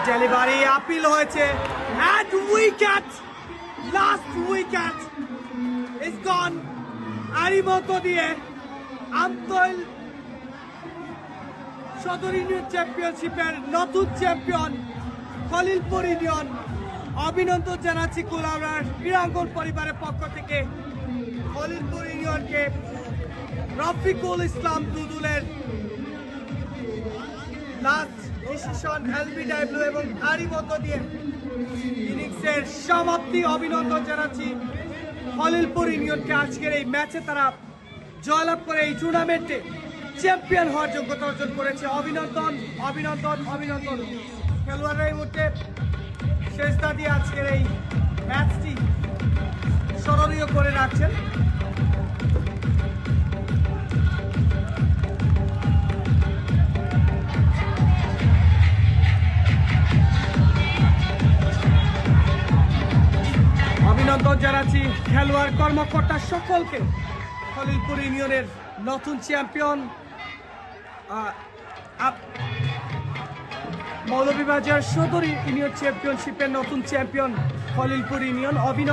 Delivery appeal হয়েছে and wicket last wicket is gone আরই মধ্য দিয়ে আমতৈল সদর ইউনিয়ন চ্যাম্পিয়নশিপের নতুন চ্যাম্পিয়ন খলিলপুর ইউনিয়ন। অভিনন্দন জানাচ্ছি কুলাউড়ার ক্রীড়াঙ্গন পরিবারের পক্ষ থেকে Khalilpur ইউনিয়নকে। Rafiqul Islam দুদুলের last decision LBW এবং তারই মধ্য দিয়ে ইনিংসের সমাপ্তি। অভিনন্দন জানাচ্ছি খলিলপুর ইউনিয়নকে। আজকের এই ম্যাচে তারা জয়লাভ করে এই টুর্নামেন্টে চ্যাম্পিয়ন হওয়ার যোগ্যতা অর্জন করেছে। অভিনন্দন অভিনন্দন অভিনন্দন। খেলোয়াড়রা এই মুহূর্তে শেষদা দিয়ে আজকের এই ম্যাচটি স্মরণীয় করে রাখছেন। অভিনন্দন জানাচ্ছি খেলোয়াড় কর্মকর্তা সকলকে। খলিলপুর ইউনিয়নের নতুন চ্যাম্পিয়ন মৌলভীবাজার সদর ইউনিয়ন চ্যাম্পিয়নশিপের নতুন চ্যাম্পিয়ন খলিলপুর ইউনিয়ন। অভিনন্দন।